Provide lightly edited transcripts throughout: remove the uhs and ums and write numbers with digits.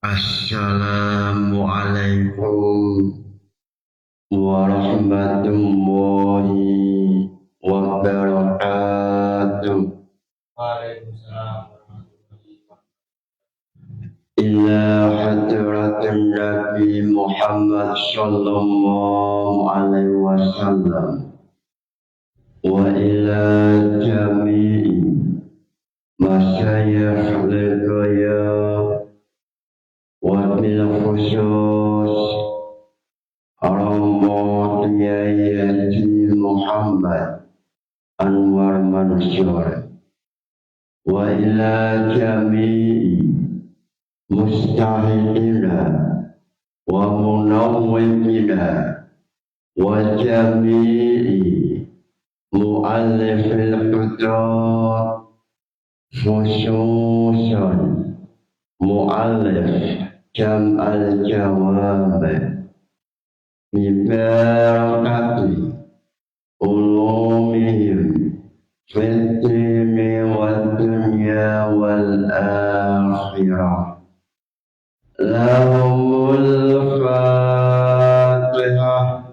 Assalamualaikum warahmatullahi wabarakatuh. Waalaikumsalam warahmatullahi wabarakatuh. Ila hadratin Nabi Muhammad sallallahu alaihi wasallam wa ila jami'i masyayikh al-ghaya wa bil khusus Romo Kiai Haji Muhammad Anwar Mansur wa ila jami'i mustahidina wa munawwimina wa jami'i mu'allifil qudrah khususan mu'allif jam al-jawab bibarakati ulumihim fid dini wad dunya wal akhirah. Lahumul Fatihah.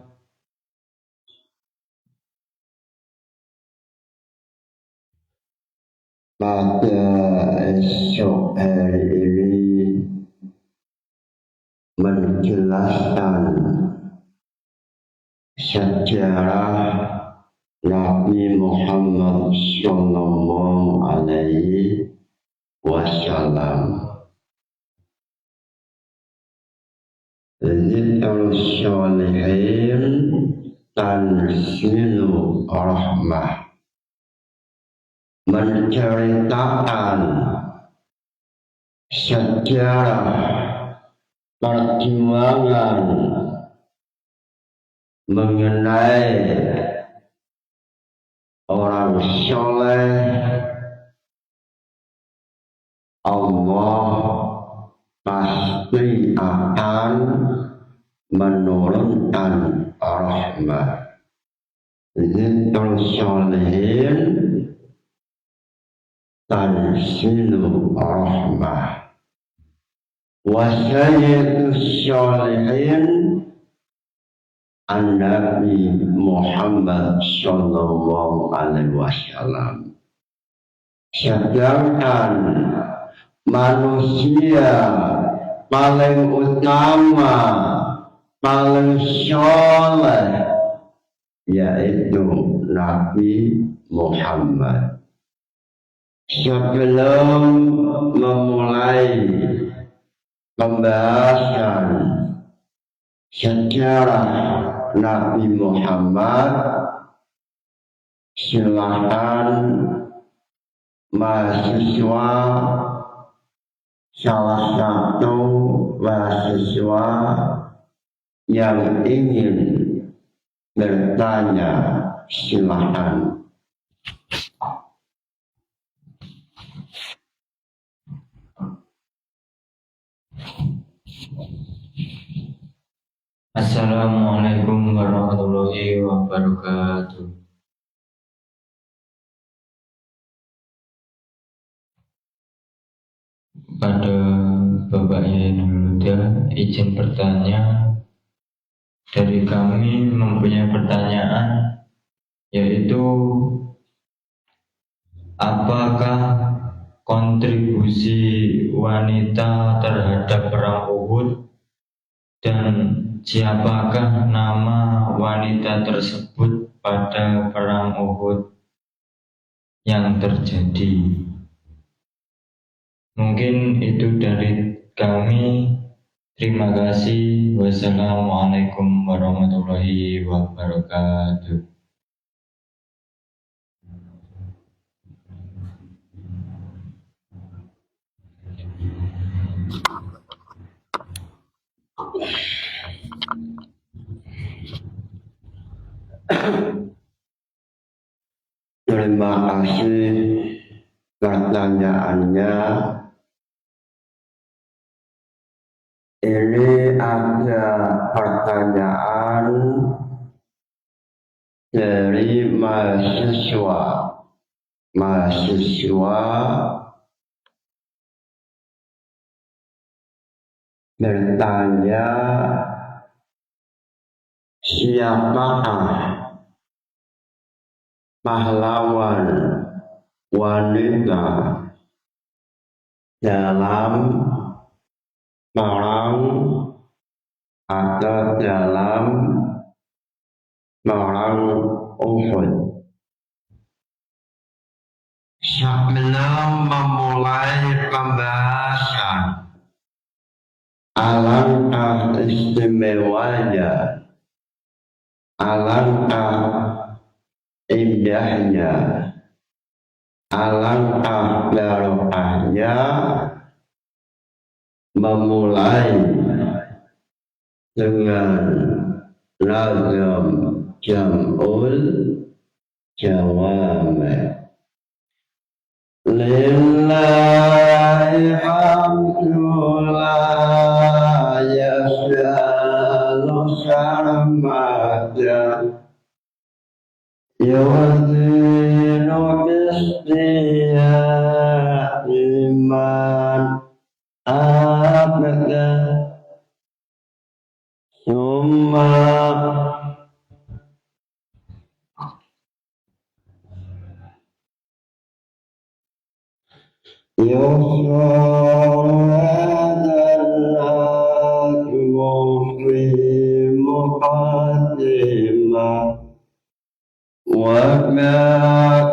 Pada esok hari ini menjelaskan sejarah Nabi Muhammad sallallahu alaihi wasallam. Zikrul sholihin tanzilu rahmah, menceritakan sejarah perjuangan mengenai orang soleh Allah pasti akan menurunkan rahmat. Zikrul sholihin tanzilu rahmah wa sayyidus sholihin An-Nabi Muhammad sallallahu alaihi wasallam. Sedangkan manusia paling utama, paling soleh yaitu Nabi Muhammad. Sebelum memulai pembahasan sejarah Nabi Muhammad, silakan mahasiswa, salah satu mahasiswa yang ingin bertanya, silakan. Assalamualaikum warahmatullahi wabarakatuh. Pada Bapak Yai Nurhuda, izin bertanya. Dari kami mempunyai pertanyaan, yaitu apakah kontribusi wanita terhadap perang Uhud, dan siapakah nama wanita tersebut pada perang Uhud yang terjadi? Mungkin itu dari kami. Terima kasih. Wassalamualaikum warahmatullahi wabarakatuh. Terima kasih pertanyaannya. Ini ada pertanyaan dari mahasiswa bertanya siapakah pahlawan wanita dalam perang atau dalam perang Uhud. Sebelum memulai pembahasan alangkah istimewanya, alangkah indahnya, alangkah barokahnya memulai dengan ragam jam'ul jawami. Lillahi hamdulillah yas'alu sarmada yuzinu bistiya iman abada summa يُصْرَعُ هَذَا الْأَكْبَرُ فِي مُقَدِّمَةٍ وَمَا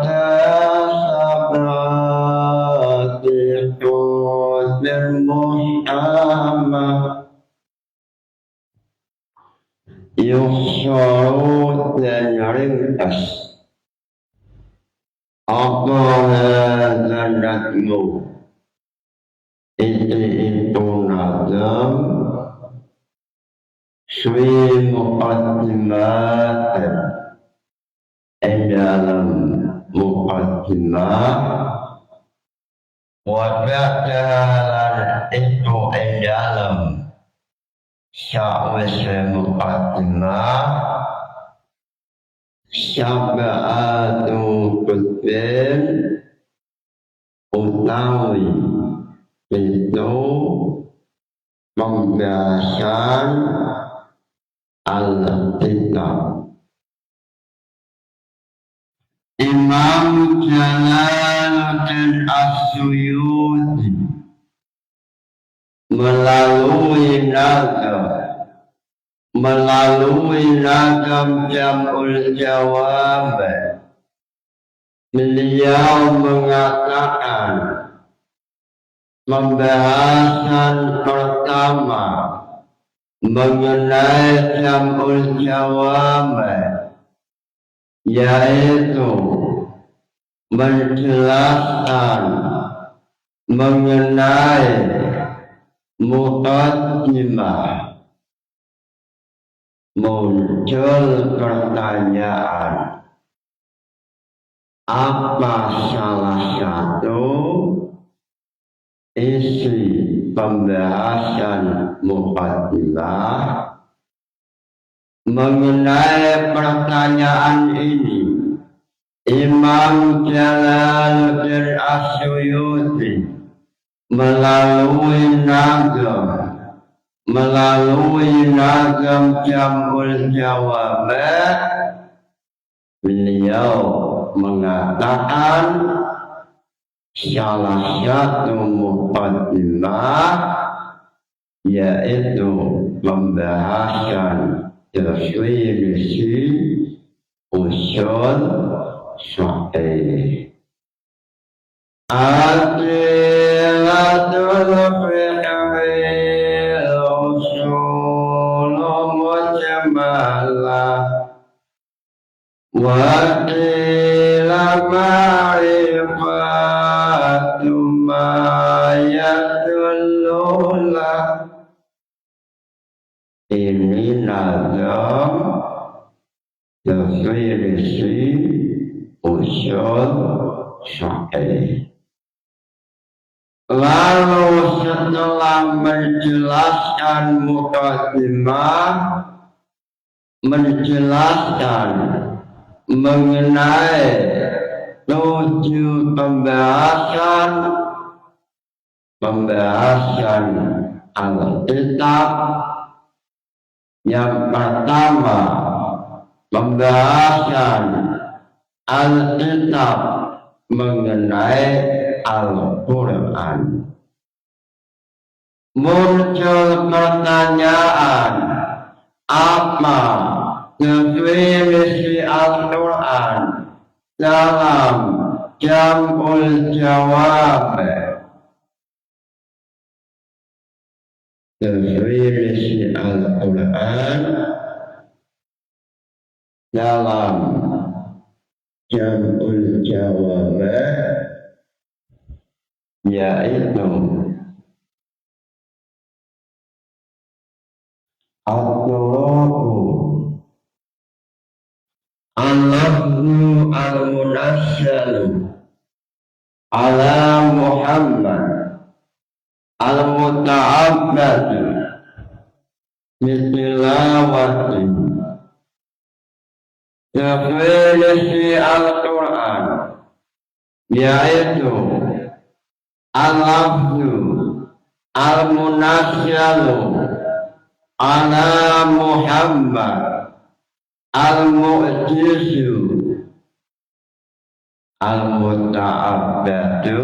كَسَبَتْ حُسْنٌ مُحْكَمَةٌ يُحْشَرُ dan ringkas apa hazanatmu itu nazam swi muqaddimat dalam muqaddimah wa ba'dalan itu dalam sya'wasa muqaddimah syaba'atu kutbin utawi itu pembahasan al-kitab. Imam Jalaluddin As-Suyuti melalui ragam jam'ul jawab, beliau mengatakan pembahasan pertama mengenai jam'ul jawab yaitu menjelaskan mengenai muqaddimah. Muncul pertanyaan, apa salah satu isi pembahasan muqaddimah? Mengenai pertanyaan ini, Imam Jalaluddin As-Suyuti melalui ragam jam'ul jawab, beliau mengatakan salah satu muqaddimah yaitu pembahasan definisi usul sahih. Adilatul fiqhi usul mujmalah wa qila ma'rifatu ma yadullulah. Ini nazam definisi usul sahih. Lalu setelah menjelaskan muqaddimah, menjelaskan mengenai 7 pembahasan Alkitab. Yang pertama, pembahasan Alkitab mengenai Al-Quran. Muncul pertanyaan, apa definisi Al-Quran dalam Jam'ul Jawab? Definisi Al-Quran dalam Jam'ul Jawab yaitu Al-Qur'anu Al-Lafzu Al-Munazzalu ala Muhammad Al-Muta'abbadu Bismillahirrahmanirrahim. Definisi Al-Quran yaitu Al-Lafzu Al-Munazzalu ala Muhammad Al-Mu'jizu Al-Muta'abbadu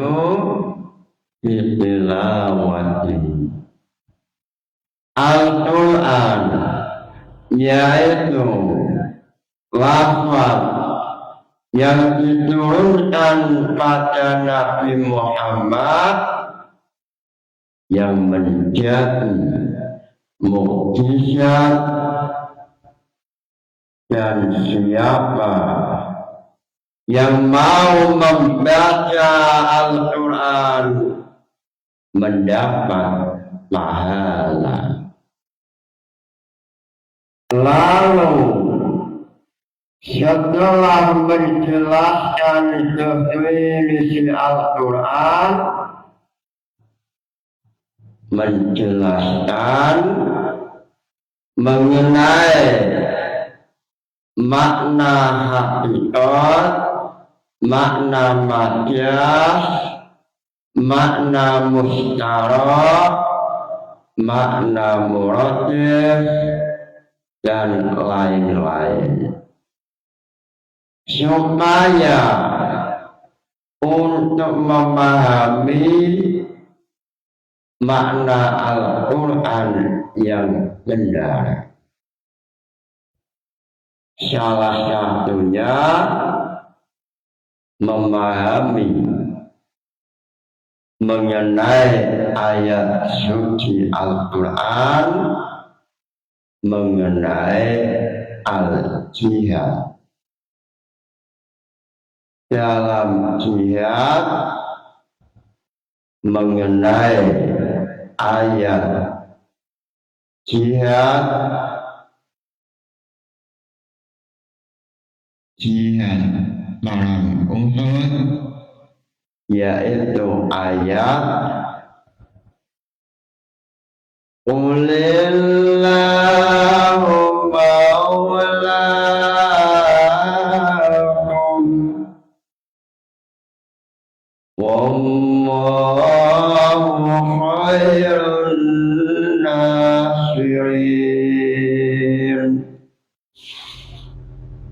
Bitilawati. Al-Quran yaitu lafaz yang diturunkan pada Nabi Muhammad yang menjadi mukjizat, dan siapa yang mau membaca Al-Quran mendapat pahala. Lalu setelah menjelaskan definisi Al-Quran, menjelaskan mengenai makna hakikat, makna majaz, makna musyarak, makna muratif, dan lain-lain. Supaya untuk memahami makna Al-Quran yang benar, salah satunya memahami mengenai ayat suci Al-Quran, mengenai al-jihad. Dalam jihad mengenai ayat jihad perang Uhud, yaitu ayat Qulillahumma maulakum wallahu khairun nasirin.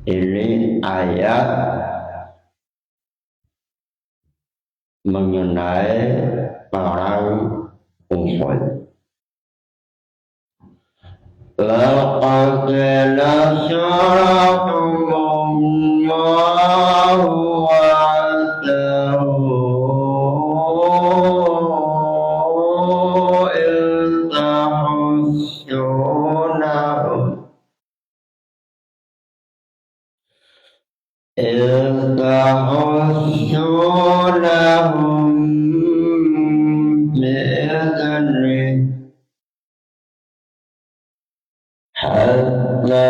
Ini ayat mengenai perang Uhud. Laqad nasarakumullahu wa'adahu iltahussunahum bi'idhnih hatta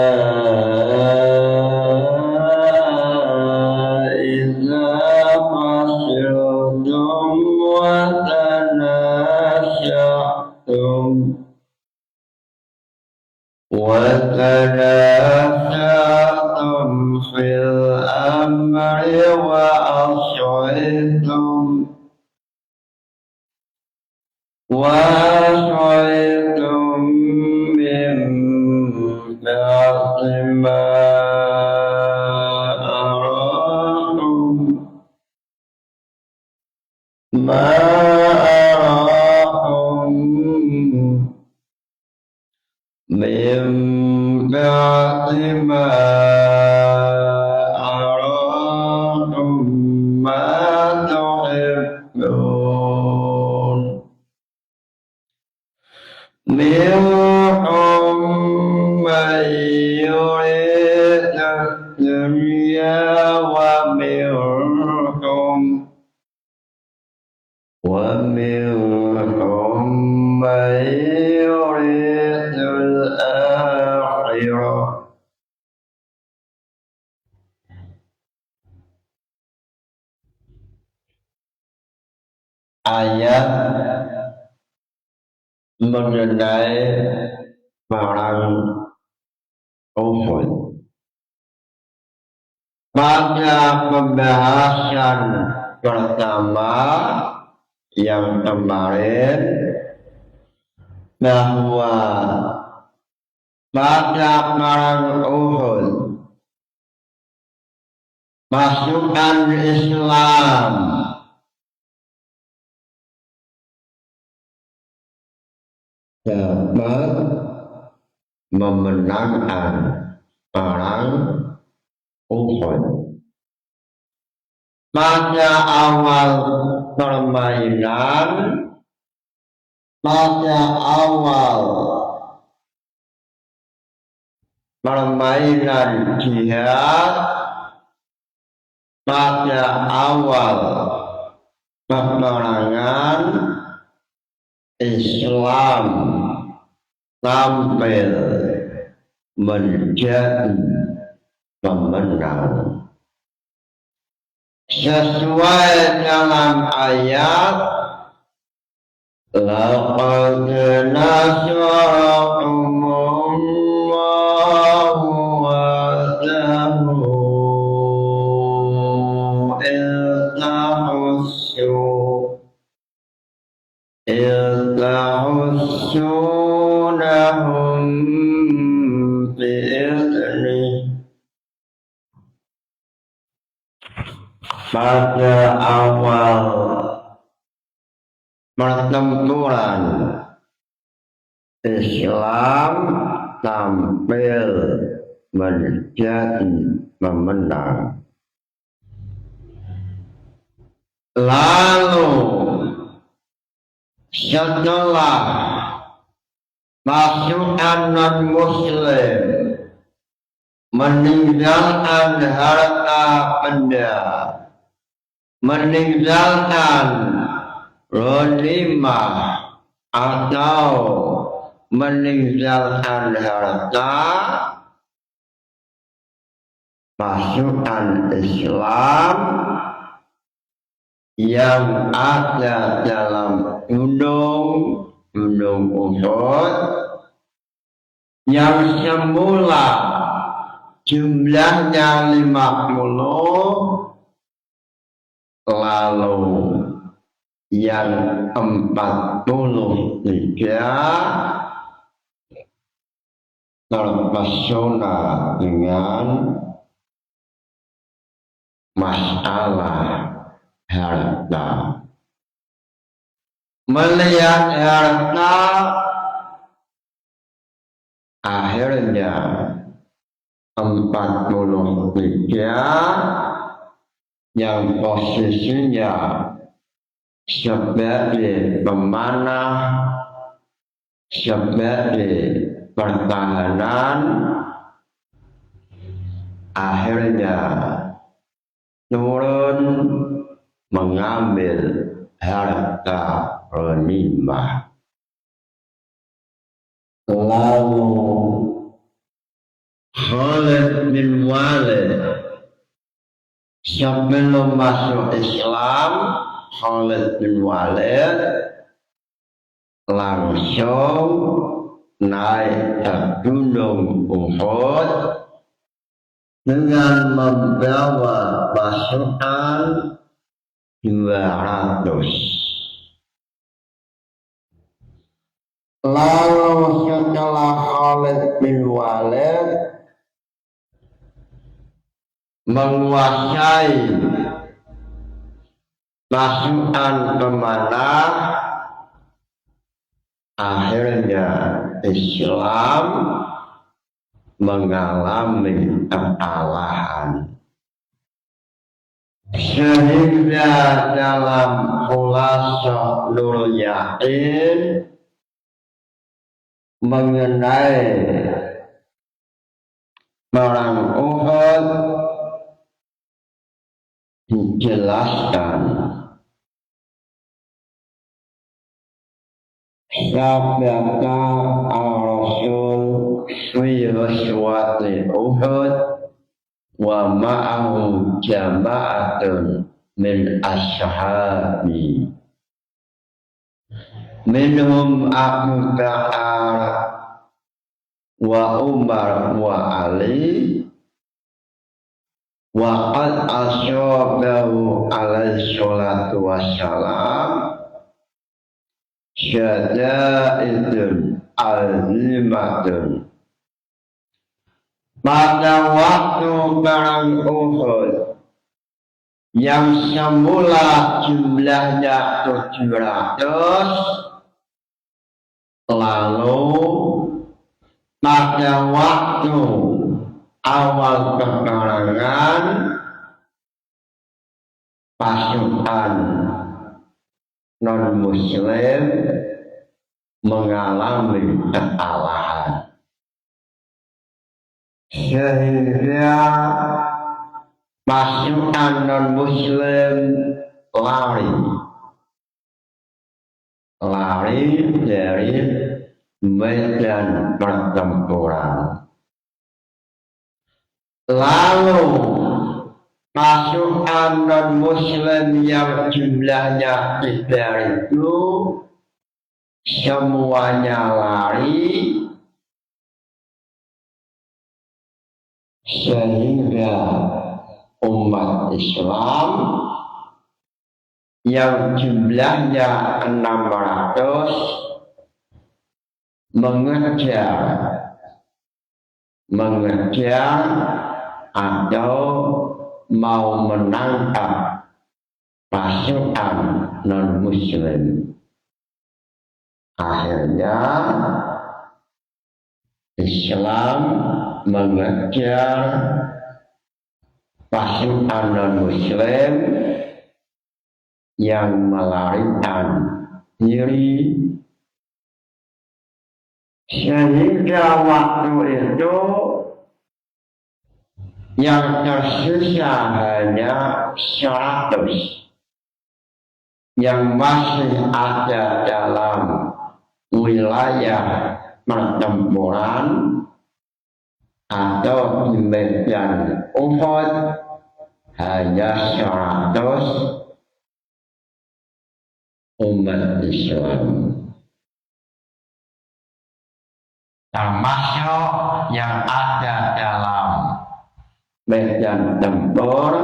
idza fasiltum wa tanasyatum fil amri wa as'aytum wa صليتم من بعد ما أراكم من بعد ما أراكم ما تحبون منهم من يريد الدنيا ومنهم من يريد الآخرة. Ayat mengenai perang Uhud. Pada pembahasan pertama yang kemarin bahwa pada perang Uhud pasukan Islam dapat memenangkan perang Uhud. Pada awal permainan, pada awal permainan jihad, pada awal peperangan Islam tampil menjadi pemenang. Sesuai dalam ayat, laqad nasarakumullahu wa'adahu tahussunahum bi'idnih. Pada awal pertempuran Islam tampil menjadi pemenang. Lalu setelah pasukan non-muslim meninggalkan harta benda, meninggalkan ghanimah atau meninggalkan harta, pasukan Islam yang ada dalam gunung Uhud yang semula jumlahnya 50, lalu yang 43 terpesona dengan masalah harta. Melihat harta, akhirnya 43 yang posisinya sebagai pemanah, sebagai pertahanan, akhirnya turun mengambil harta ghanimah. Lalu Khalid bin Walid sebelum masuk Islam, Khalid bin Walid langsung naik ke gunung Uhud dengan membawa pasukan 200. Lalu setelah Khalid bin Walid menguasai pasukan pemanah, akhirnya Islam mengalami kekalahan. Sehingga dalam Khulasah Nurul Yaqin mengenai perang Uhud dijelaskan sabda al-Rasul fi ghazwati Uhud wa ma'ahu jama'atun min ashabi minhum Abu Bakar wa Umar wa Ali wa qad asyabahu alaihi salatu wassalam syada'idun azimatun. Pada waktu perang Uhud yang semula jumlahnya 700, lalu pada waktu awal peperangan pasukan non-muslim mengalami kekalahan, sehingga pasukan non-muslim lari dari medan pertempuran. Lalu pasukan non-muslim yang jumlahnya 3.000 semuanya lari, sehingga umat Islam yang jumlahnya 600 mengejar atau mau menangkap pasukan non-muslim. Akhirnya Islam mengejar pasukan non-muslim yang melarikan diri, sehingga waktu itu yang tersisa hanya 100 yang masih ada dalam wilayah pertempuran atau di medan Uhud, hanya 100 umat Islam, termasuk yang ada dalam medan tempur,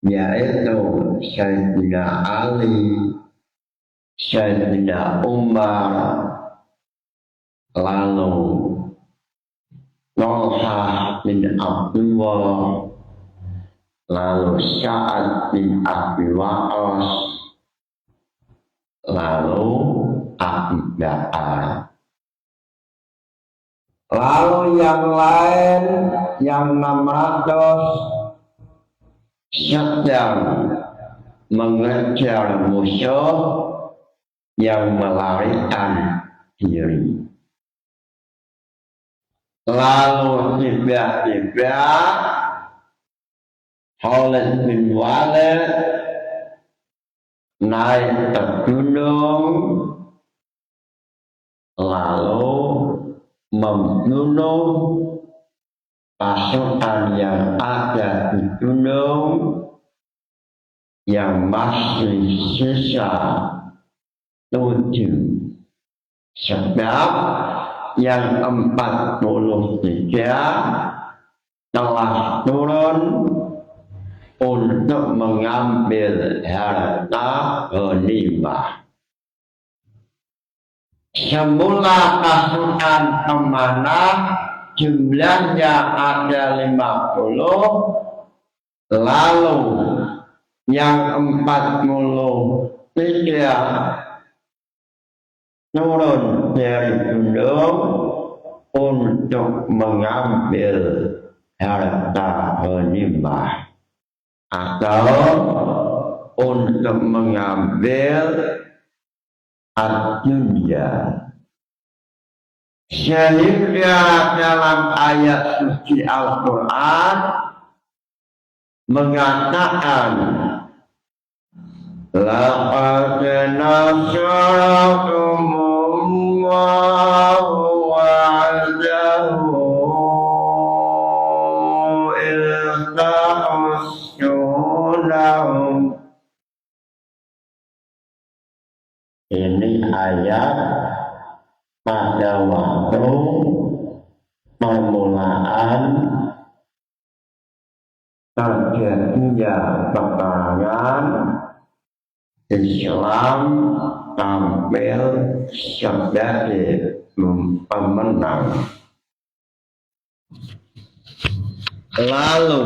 yaitu Sayyidina Ali, Sayyidina Umar, lalu Talha bin Abdullah, lalu Sa'ad bin Abi Waqqas, lalu Abu Bakar. Lalu yang lain yang 600 sedang mengejar musuh yang melarikan diri. Lalu tiba-tiba Khalid bin Walid naik ke gunung, lalu membunuh pasukan yang ada di gunung yang masih sisa 7, sebab yang 43 telah turun untuk mengambil harta ghanimah. Semula pasukan pemanah jumlahnya ada 50, lalu yang 43 turun dari gunung untuk mengambil harta ghanimah atau untuk mengambil dunia. Sehingga dalam ayat suci Al-Quran mengatakan laqad nasarakumullahu wa'adahu idh tahussunahum. Ini ayat pada waktu permulaan terjadinya peperangan Islam tampil sebagai pemenang. Lalu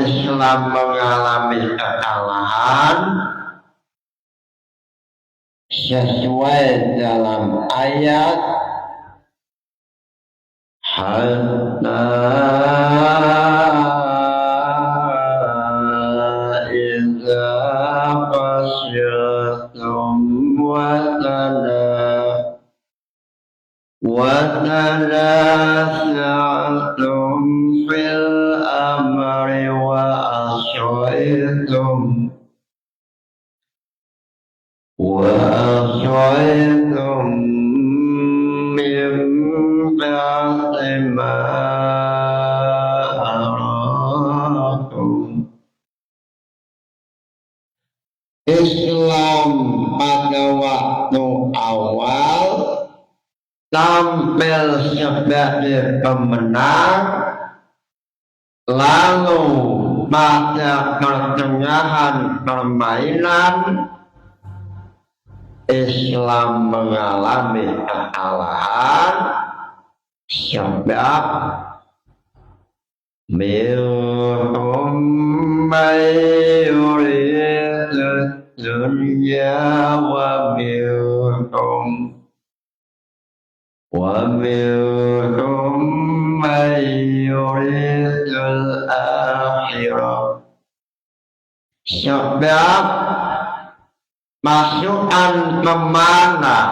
Islam mengalami kekalahan sesuai dalam ayat hatta idza fasyatum wa tanasa'tum fil amri wa asaitum min ba'di ma arakum. Islam pada waktu awal tampil sebagai pemenang, lalu pada pertengahan permainan Islam mengalami kekalahan sebab minhum may yuridu dunya wa minhum may yuridu al-akhirah. Sebab pasukan pemanah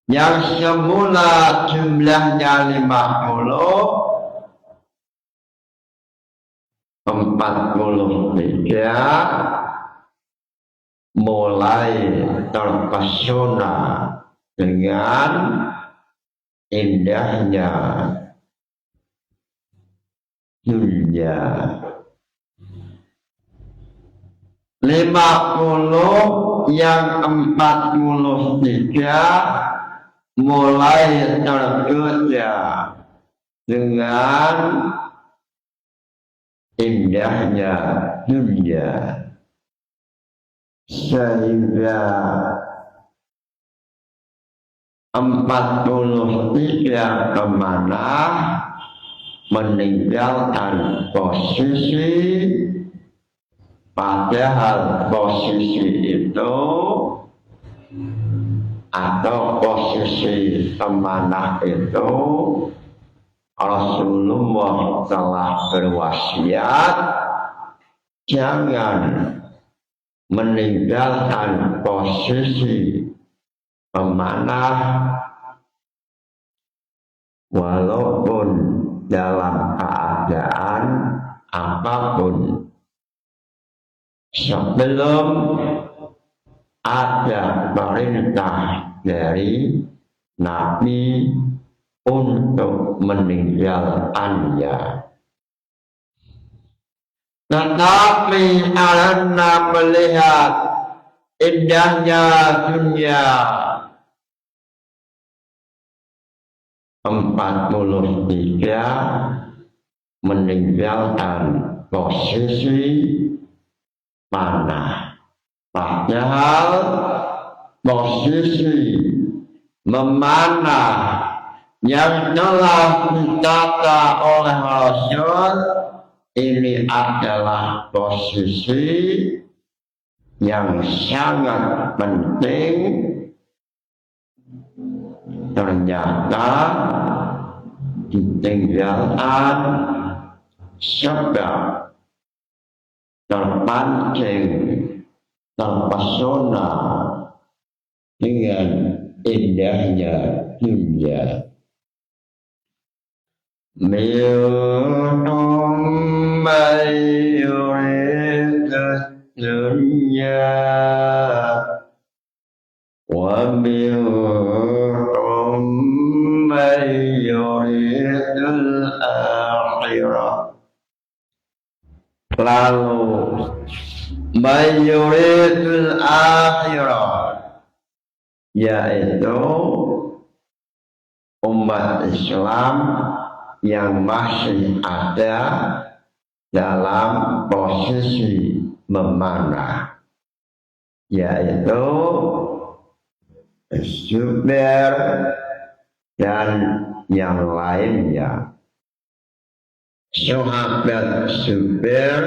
yang semula jumlahnya 43 mulai terpesona dengan indahnya dunia. 50 yang 43 mulai tergoda dengan indahnya dunia, sehingga 43 pemanah meninggalkan posisi, padahal posisi itu atau posisi pemanah itu Rasulullah telah berwasiat jangan meninggalkan posisi pemanah walaupun dalam keadaan apapun. Sebelum ada perintah dari Nabi untuk meninggalkannya. Tetapi karena melihat indahnya dunia, 43 meninggalkan posisi panah. Padahal posisi memanah yang telah ditata oleh Rasul ini adalah posisi yang sangat penting. Ternyata ditinggalkan sebab terpancing, terpesona dengan indahnya dunia. Minum mayuridat dunya wa minum mayuridul akhirah. Lalu mayuridul akhirah yaitu umat Islam yang masih ada dalam posisi memanah, yaitu Zubair dan yang lainnya. Sahabat Zubair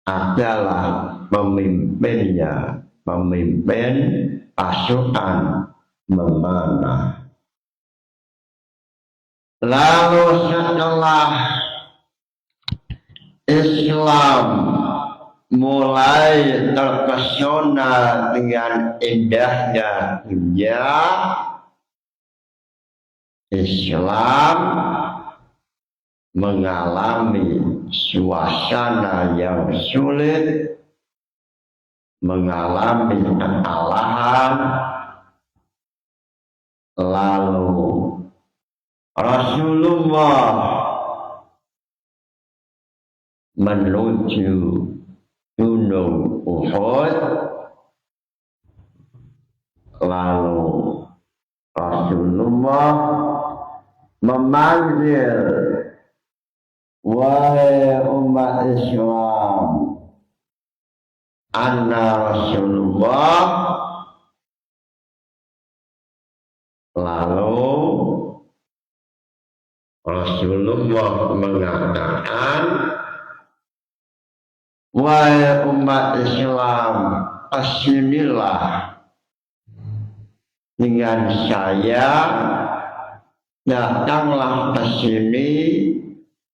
adalah pemimpinnya, pemimpin pasukan memanah. Lalu setelah Islam mulai terpesona dengan indahnya dunia, Islam mengalami suasana yang sulit, mengalami kekalahan. Lalu Rasulullah menuju Gunung Uhud. Lalu Rasulullah memanggil, wahai umat Islam, anna Rasulullah. Lalu Rasulullah mengatakan, wahai umat Islam, kesinilah dengan saya, datanglah ke sini.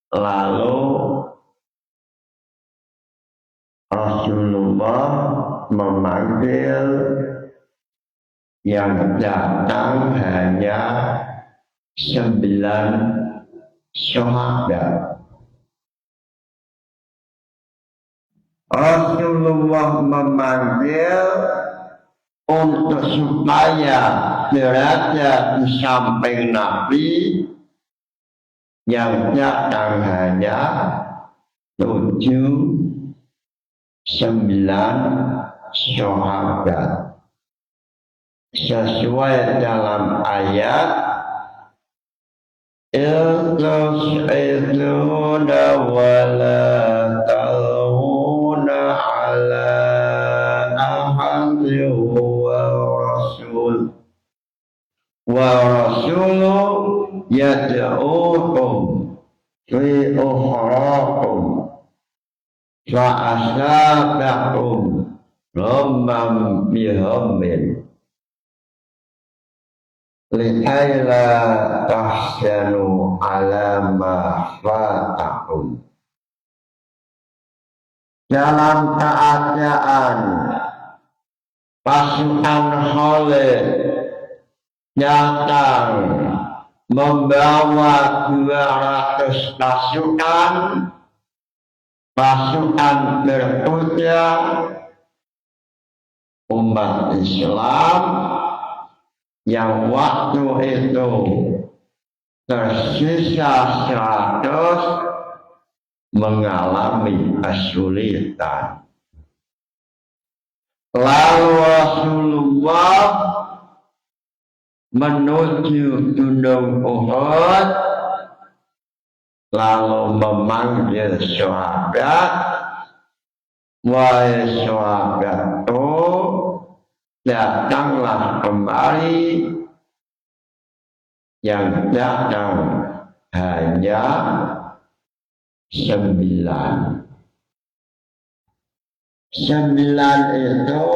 Lalu Rasulullah memanggil, yang datang hanya 9 sahabat. Rasulullah memanggil untuk supaya berada di samping Nabi, yang datang hanya 9 sahabat. Sesuai dalam ayat, iltus'iduna wa la talhuna ala ahadin wa rasulu yad'ukum fi ukhrakum fa'asabakum ghamman bihammin lihaila tahsanu ala ma fatakum. Dalam keadaan pasukan Khalid datang membawa 200 pasukan berkuda, umat Islam yang waktu itu tersisa 100 mengalami kesulitan. Lalu Rasulullah menuju Gunung Uhud, lalu memanggil sahabat, wahai sahabatku, datanglah kembali yang datang hanya 9. 9 itu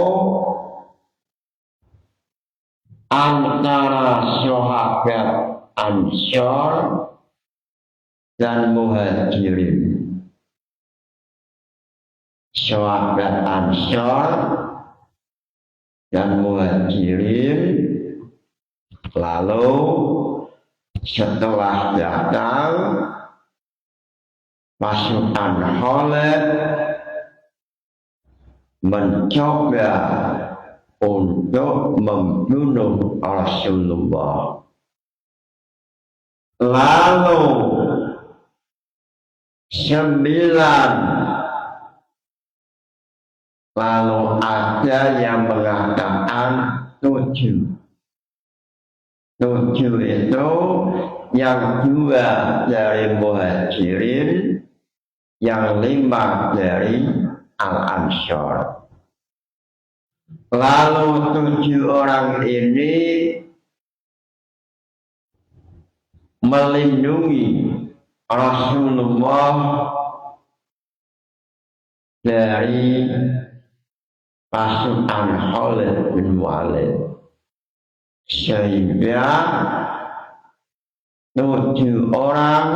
antara sahabat Ansor dan Muhajirin. Sahabat Ansor dan Muhajirin lalu setelah datang pasukan Khalid mencoba untuk membunuh Rasulullah. Lalu 9, lalu ada yang mengatakan 7. 7 itu yang 2 dari Muhajirin, yang 5 dari Al-Ansor. Lalu 7 orang ini melindungi Rasulullah dari pasukan Khalid bin Walid, sehingga 7 orang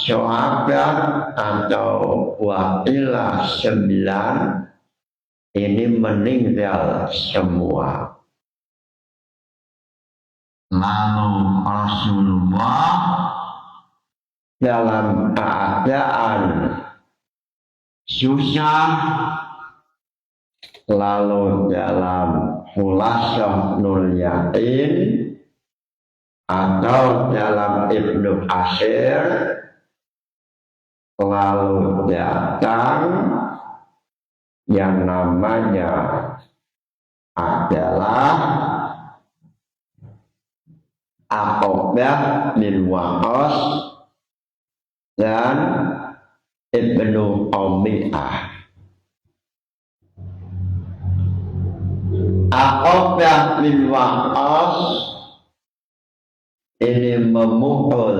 sahabat atau wakilah 9 ini meninggal semua. Lalu Rasulullah dalam keadaan susah, lalu dalam Khulasah Nur Yakin atau dalam Ibnu Katsir, lalu datang yang namanya adalah Aqbah bin Waqas dan Ibnu Umayyah. Aqbah bin Waqas ini memukul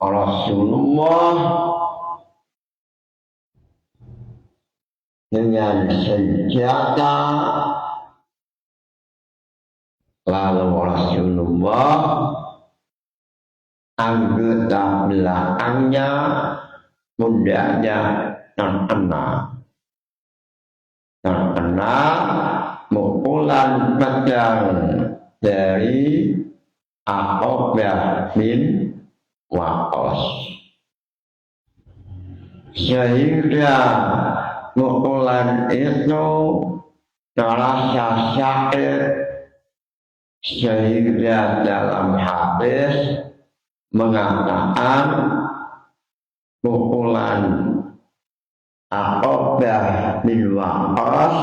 Rasulullah dengan senjata, lalu Rasulullah anggota belakangnya, pundaknya terkena pukulan pedang dari Aqbah bin Waqas, sehingga pukulan itu terasa sakit, sehingga dalam hadis mengatakan pukulan Aqbah bin Waqas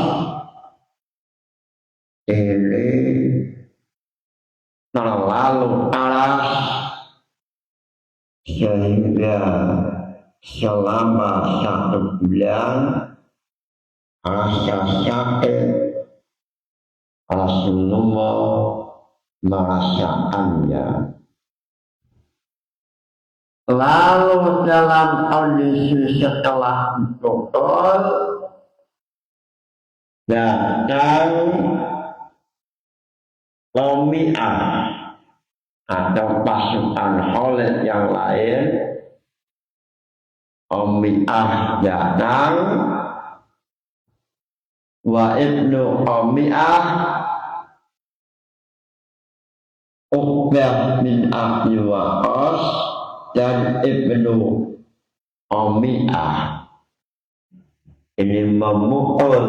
ini terlalu keras sehingga selama 1 bulan rasa sakit Rasulullah merasakannya. Lalu dalam kondisi setelah dipukul, datang Umayyah atau pasukan Khalid yang lain. Umayyah datang, wa ibnu Umayyah Uqbah bin Abi Waqqas dan Ibnu Umayyah ini memukul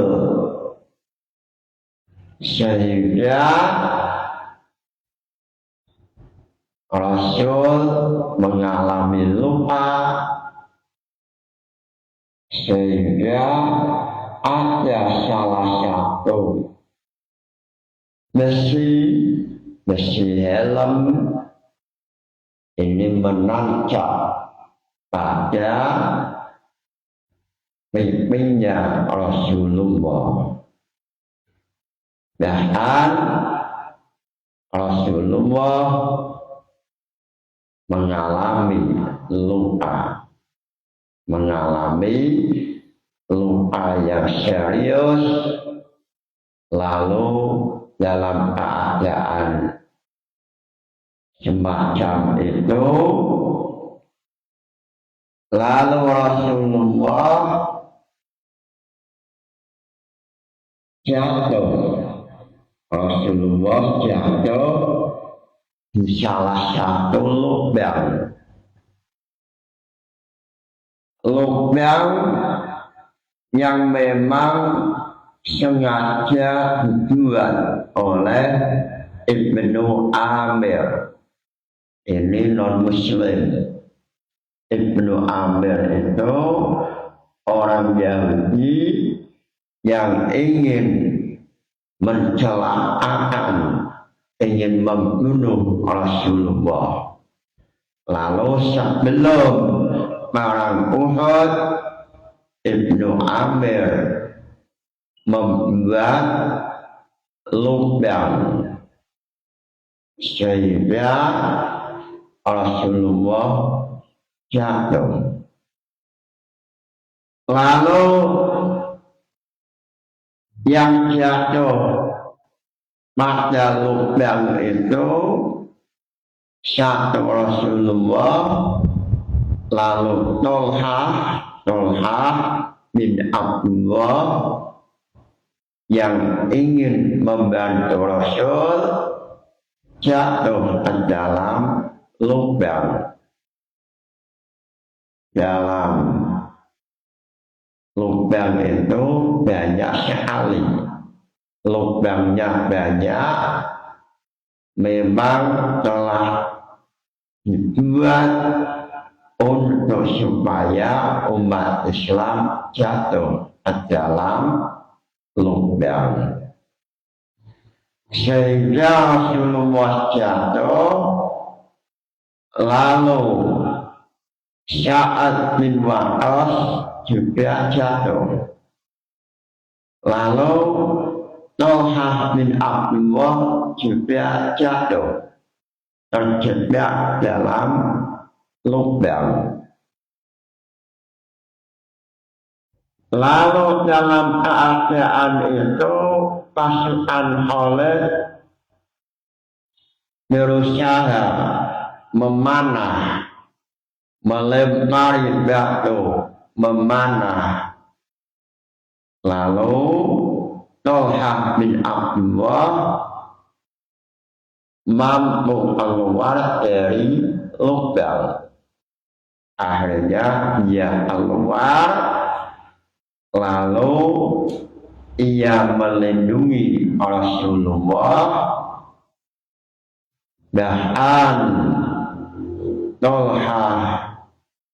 sehingga Rasul mengalami luka, sehingga ada salah satu besi helm ini menancap pada pipinya Rasulullah. Bahkan Rasulullah mengalami luka yang serius, lalu dalam keadaan semacam itu, lalu Rasulullah jatuh di salah satu lubang yang memang sengaja dibuat oleh Ibnu Amir. Ini non muslim. Ibnu Amir itu orang Yahudi yang ingin mencelakakan, ingin membunuh Rasulullah. Lalu sebelum perang Uhud, Ibnu Amir membuat lubang sehingga Rasulullah jatuh. Lalu yang jatuh pada lubang itu satu Rasulullah, lalu Tolha bin Abdullah yang ingin membantu Rasul jatuh ke dalam lubang. Dalam lubang itu banyak sekali. Lubangnya banyak, memang telah dibuat untuk supaya umat Islam jatuh ke dalam lubang. Sehingga Rasulullah jatuh, lalu Sa'ad bin Waqqas juga jatuh. Lalu Tolha bin Abdullah juga jatuh, terjebak dalam lubang. Lalu dalam keadaan itu pasukan Khalid berusaha memanah, melempari batu, memanah. Lalu Tolha bin Abdullah mampu keluar dari lubang. Akhirnya dia keluar, lalu ia melindungi Rasulullah. Bahkan Tolha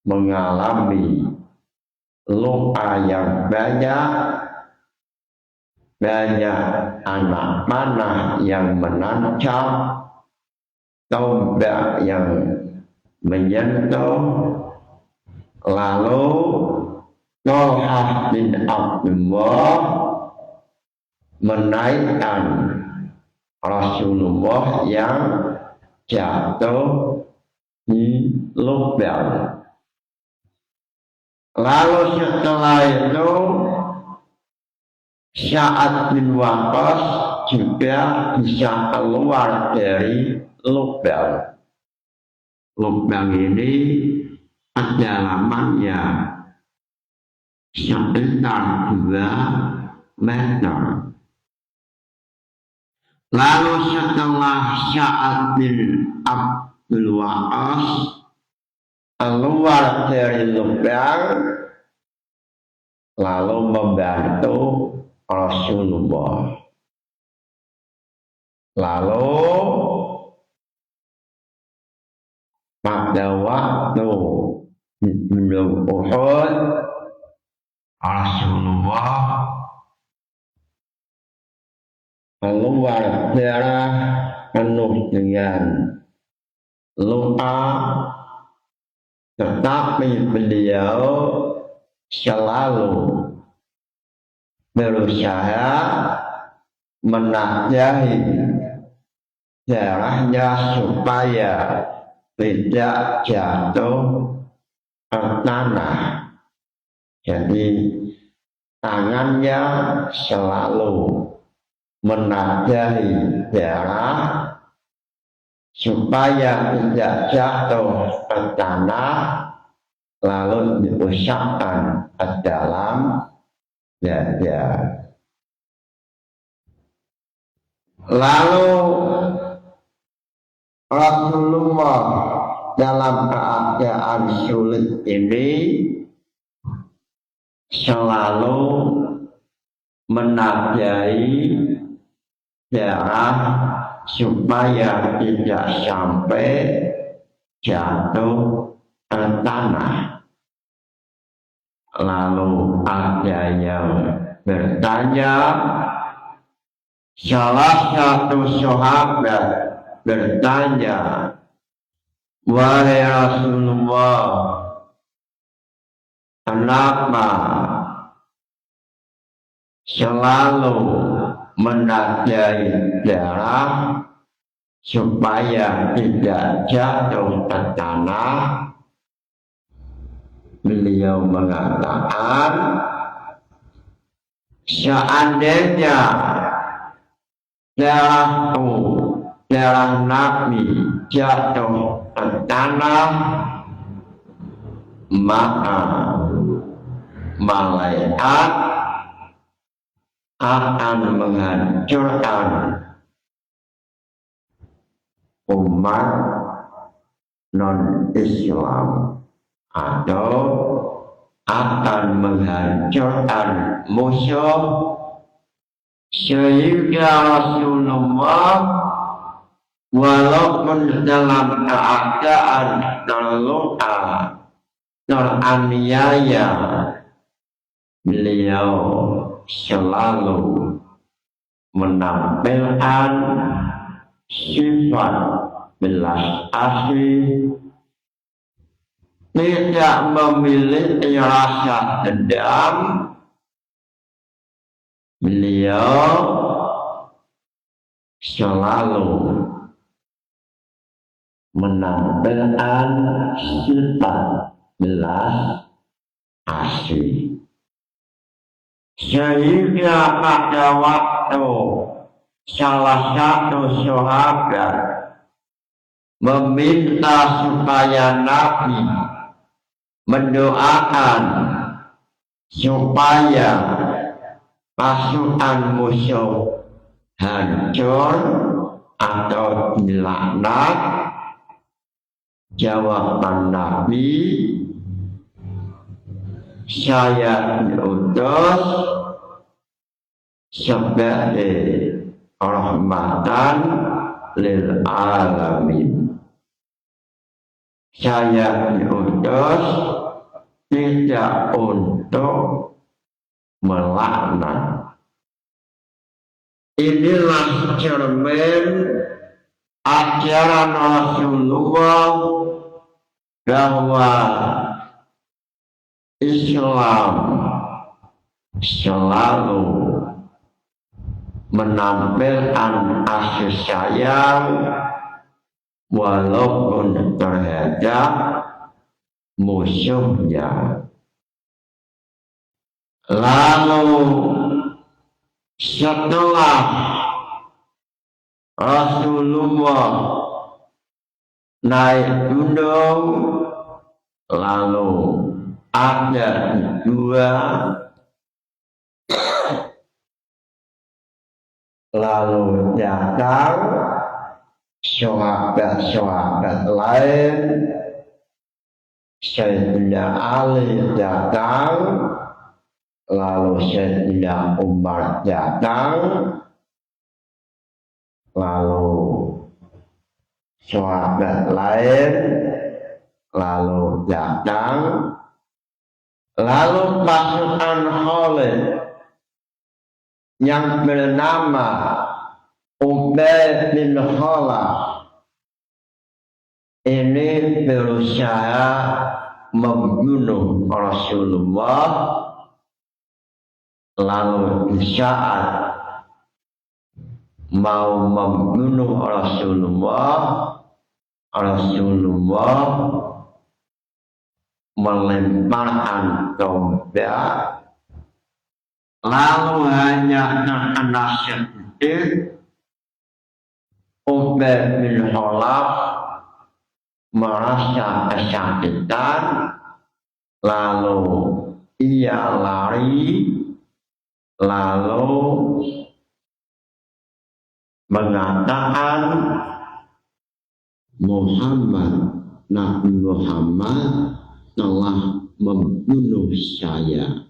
mengalami luka yang banyak anak panah yang menancap, tombak yang menyentuh. Lalu Tolha bin Abdullah menaikkan Rasulullah yang jatuh di lubang. Lalu setelah itu Sa'ad bin Waqqas juga bisa keluar dari lubang. Lubang ini kedalamannya sekitar 2 meter. Lalu setelah Sa'ad bin Abdul Waqqas keluar dari lubang, lalu membantu Rasulullah. Lalu pada waktu sebelum Uhud, Rasulullah keluar darah penuh dengan luka, tetapi beliau selalu berusaha menasihati caranya supaya tidak jatuh ke tanah. Jadi tangannya selalu menasihati darah supaya tidak jatuh ke tanah, lalu diusapkan ke dalam dada. Lalu Rasulullah dalam keadaan sulit ini selalu menasihati darah supaya tidak sampai jatuh ke tanah. Lalu ada yang bertanya, salah satu sahabat bertanya, wahai Rasulullah, kenapa selalu menasihati darah supaya tidak jatuh ke tanah? Beliau mengatakan, seandainya darah Nabi jatuh ke tanah, maka malaikat akan menghancurkan umat non-Islam atau akan menghancurkan musuh, sehingga Rasulullah walaupun dalam keadaan terluka, teraniaya, beliau selalu menampilkan sifat belas asih, tidak memiliki rasa dendam. Beliau selalu menampilkan sifat belas asih, sehingga pada waktu salah satu sahabat meminta supaya Nabi mendoakan supaya pasukan musuh hancur atau dilaknat, jawaban Nabi, saya diutus sebagai rahmatan lil alamin. Saya diutus tidak untuk melaknat. Inilah cermin ajaran Rasulullah bahwa Islam selalu menampilkan kasih sayang walaupun terhadap musuhnya. Lalu setelah Rasulullah naik gunung, lalu ada dua, lalu datang sahabat-sahabat lain, Sayyidina Ali datang, lalu Sayyidina Umar datang, lalu sahabat lain lalu datang, lalu pasukan Khalid yang bernama Ubay bin Khalaf ini berusaha membunuh Rasulullah. Lalu di saat mau membunuh Rasulullah melemparkan tombak, lalu hanya terkena sedikit. Ubay bin Khalaf merasa kesakitan, lalu ia lari, lalu mengatakan Nabi Muhammad telah membunuh saya.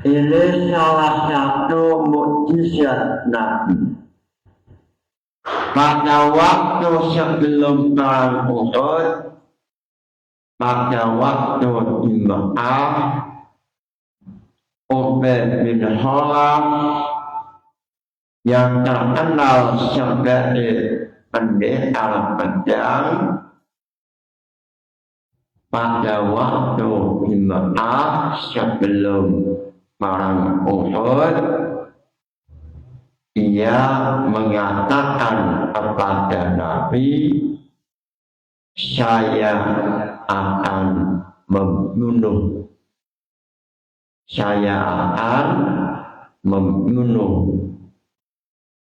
Ini salah satu mukjizat Nabi. Pada waktu sebelum perang Uhud, pada waktu di Mekah, Ubay bin Khalaf yang terkenal sebagai pendekar pedang, pada waktu di Mekah sebelum perang Uhud, ia mengatakan kepada Nabi, saya akan membunuh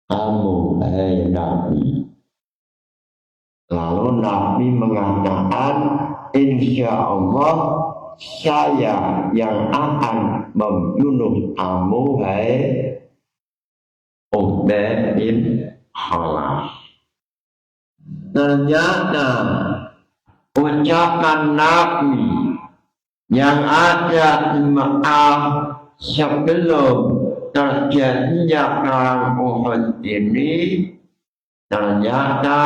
kamu, hai Nabi. Lalu Nabi mengatakan, insya Allah saya yang akan membunuh kamu, hai Ubay bin Khalaf. Ternyata ucapan Nabi yang ada di Mekah sebelum terjadinya perang Uhud ini ternyata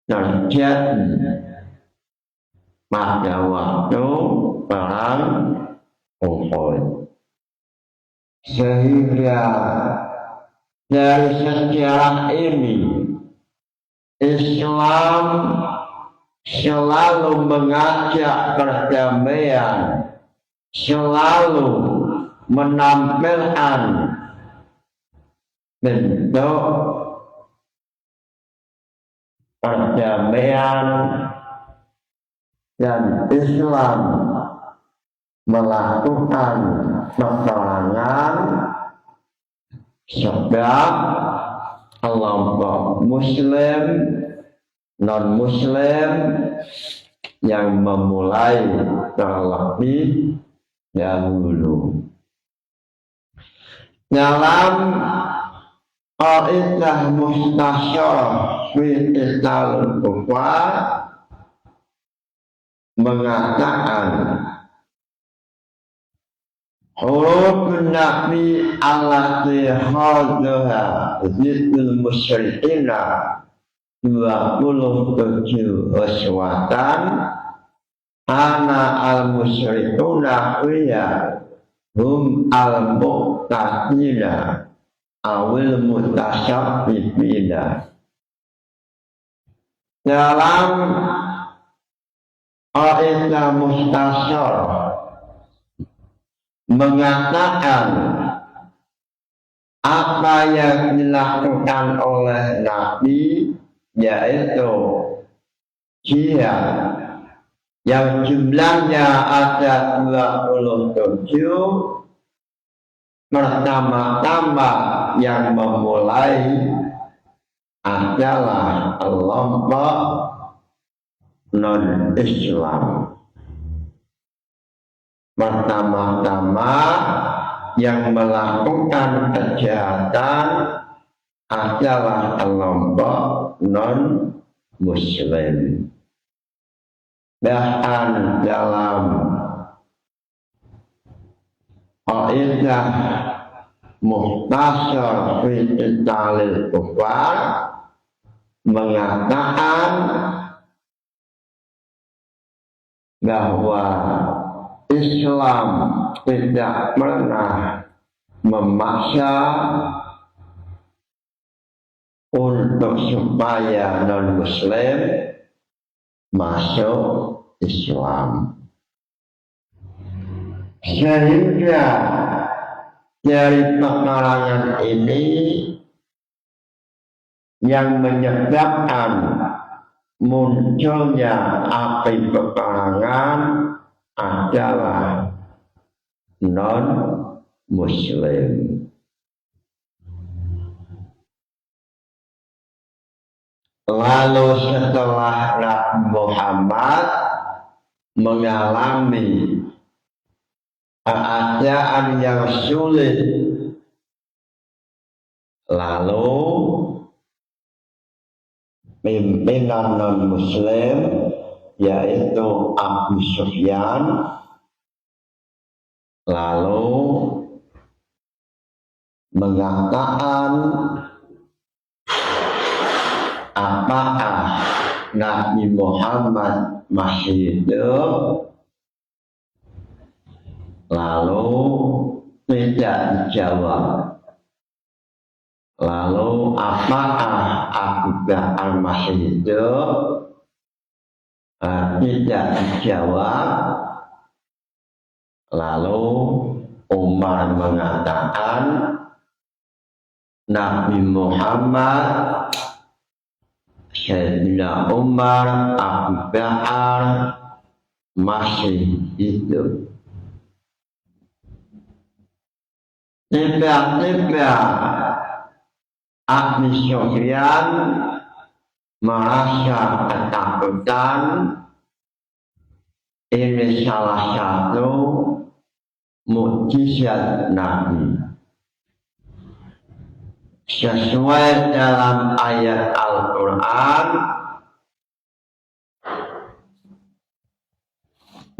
terjadi pada waktu perang Uhud. Sehingga dari sejarah ini Islam selalu mengajak perdamaian, selalu menampilkan bentuk perdamaian, dan Islam melakukan peperangan sebab kelompok Muslim, non-Muslim yang memulai terlebih dahulu. Dalam Qaidah Mustasyarah fi Qitalil Kufar mengatakan huruf Nabi allati hadha zikrul musyrikina 27 uswatan ana al-musyrikuna wiya hum al-muqtadina awil mutasyabibina. Dalam Qaidah Mustasyarah mengatakan apa yang dilakukan oleh Nabi, yaitu jihad yang jumlahnya ada 27. Pertama-tama yang memulai adalah kelompok non-Islam. Pertama-tama yang melakukan kejahatan adalah kelompok non-Muslim. Bahkan dalam Qaidah Mukhtasar fi Qitalil Kufar mengatakan bahwa Islam tidak pernah memaksa untuk supaya non-Muslim masuk Islam. Sehingga dari pekarangan ini yang menyebabkan munculnya api pekarangan adalah non-Muslim. Lalu setelah Nabi Muhammad mengalami keadaan yang sulit, lalu pimpinan non-Muslim yaitu Abu Sufyan lalu mengatakan, apakah Nabi Muhammad masih hidup? Lalu tidak dijawab. Lalu apakah Abu Bakar masih hidup? Tidak dijawab. Lalu Umar mengatakan, Nabi Muhammad, Sayyidina Umar, Abu Bakar masih hidup. Tiba-tiba Abu Sufyan merasa ketakutan. Ini salah satu mukjizat Nabi. Sesuai dalam ayat Al-Quran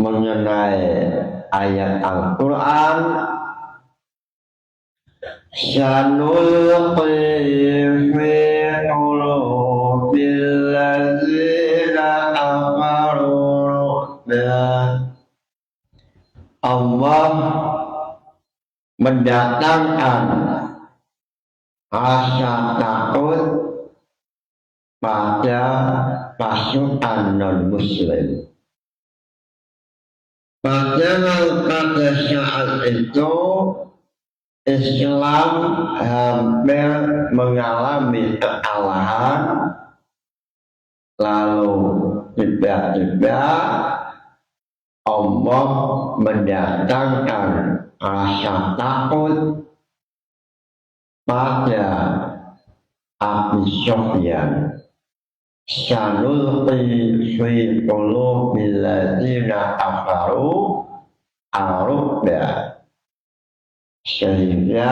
mengenai ayat Al-Quran, sanulqi fi qulubil ladzina kafaru. Allah mendatangkan rasa takut pada pasukan non-Muslim. Padahal pada saat itu Islam hampir mengalami kekalahan, lalu tiba-tiba Allah mendatangkan rasa takut pada Abu Sufyan. Sanulqi fi qulubil ladzina kafaru ar-ru'ba. Sehingga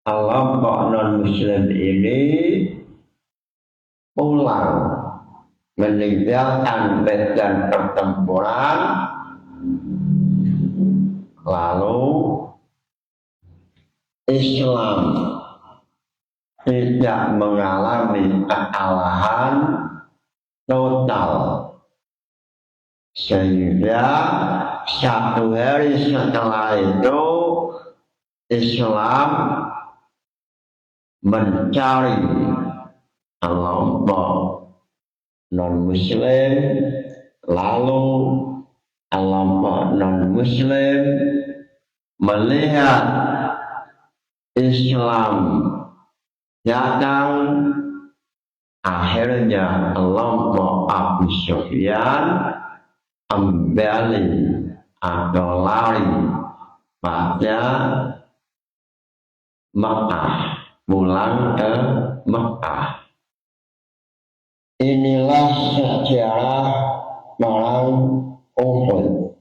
kelompok non-Muslim ini pulang meninggalkan medan pertempuran, lalu Islam tidak mengalami kekalahan total, sehingga satu hari setelah itu Islam mencari kelompok non-Muslim, lalu kelompok non-Muslim melihat Islam datang, akhirnya kelompok Abu Sufyan kembali atau lari pada Mekah, pulang ke Mekah. Inilah sejarah perang Uhud,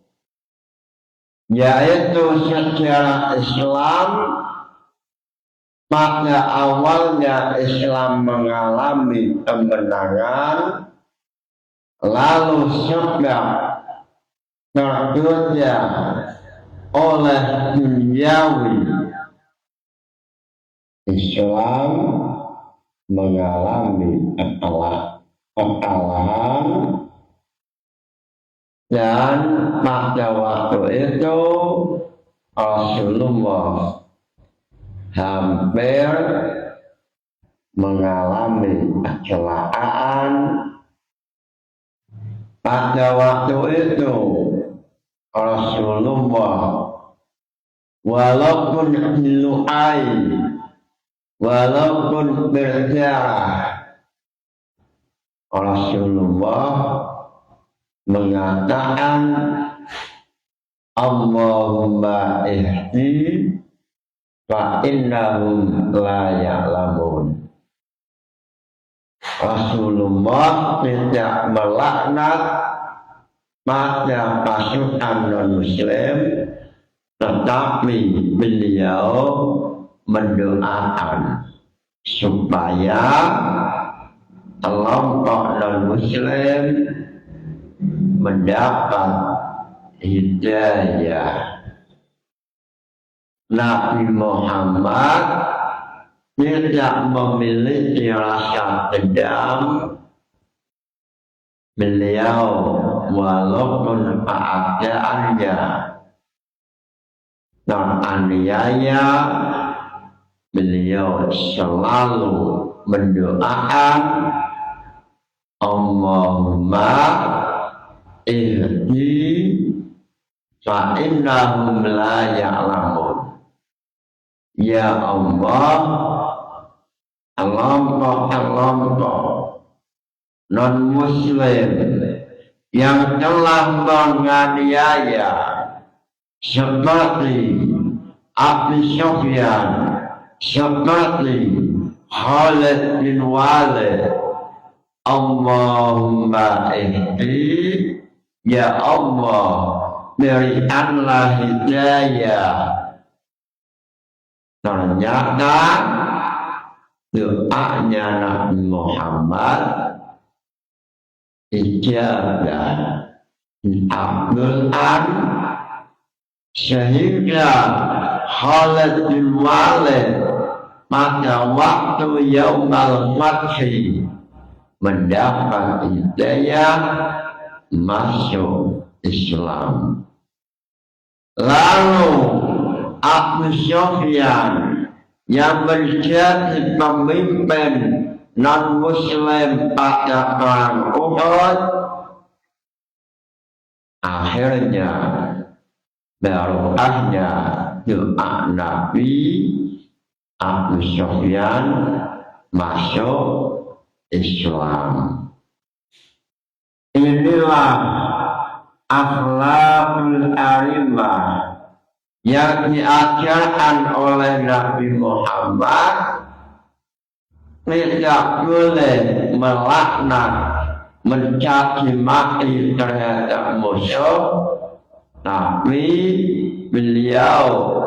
yaitu sejarah Islam. Pada awalnya Islam mengalami kemenangan, lalu sebab tergoda oleh duniawi, Islam mengalami kekalahan, dan pada waktu itu Rasulullah hampir mengalami kecelakaan. Pada waktu itu Rasulullah walaupun lu'ai, walaupun berdarah. Rasulullah mengatakan Allahumma ihdi fa innahum la ya'lamun. Rasulullah tidak melaknat pada pasukan non-muslim, tetapi beliau mendoakan supaya kelompok non-muslim mendapat hidayah. Nabi Muhammad tidak memiliki rasa dendam. Beliau walaupun keadaannya teraniaya, beliau selalu mendoakan Allahumma ihdi fa innahum la ya'lamun. Ya Allah, kelompok-kelompok non-muslim yang telah menganiaya seperti Abu Sufyan, seperti Khalid bin Walid, Allahumma ihdi, ya Allah berikanlah hidayah. Ternyata doanya Nabi Muhammad ijabah dikabulkan, sehingga Khalid bin Walid pada waktu Yaumal Fathi mendapat hidayah masuk Islam. Lalu Abu Sufyan yang menjadi pemimpin non-muslim pada perang Uhud, akhirnya barokahnya doa Nabi, Abu Sufyan masuk Islam. Inilah akhlakul arimah yang diajarkan oleh Nabi Muhammad. Tidak boleh melaknat, mencaci maki terhadap musuh, tapi beliau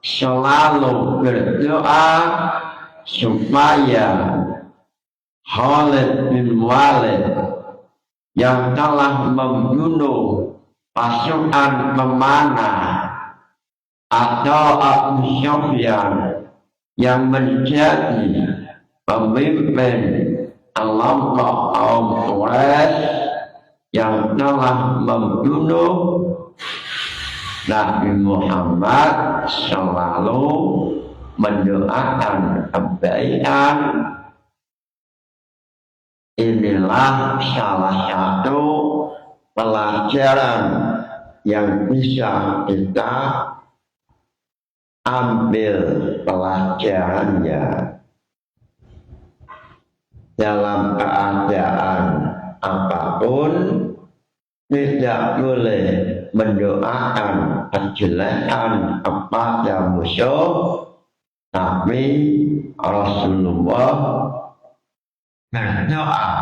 selalu berdoa supaya Khalid bin Walid yang telah membunuh pasukan pemanah atau Abu Sufyan yang menjadi pemimpin kelompok kaum Quraisy yang telah membunuh, Nabi Muhammad selalu mendoakan kebaikan. Inilah salah satu pelajaran yang bisa kita ambil pelajarannya. Dalam keadaan apapun tidak boleh mendoakan kejelekan kepada musuh, tapi Rasulullah berdoa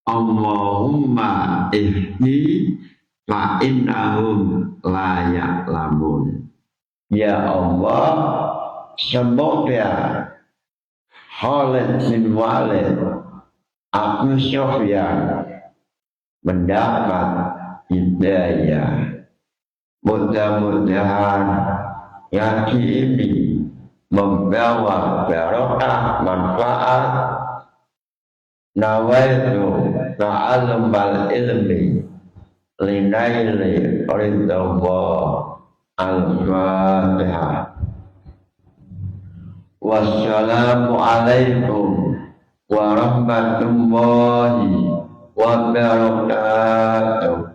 Allahumma ihdi fa innahum la ya'lamun. Ya Allah, semoga Khalid bin Walid, Abu Sufyan mendapat hidayah. Mudah-mudahan ngaji ini membawa barokah manfaat. Nawaitu ta'allumal ilmi linaili ridallah. Al-Fatihah. Wassalamualaikum warahmatullahi wabarakatuh.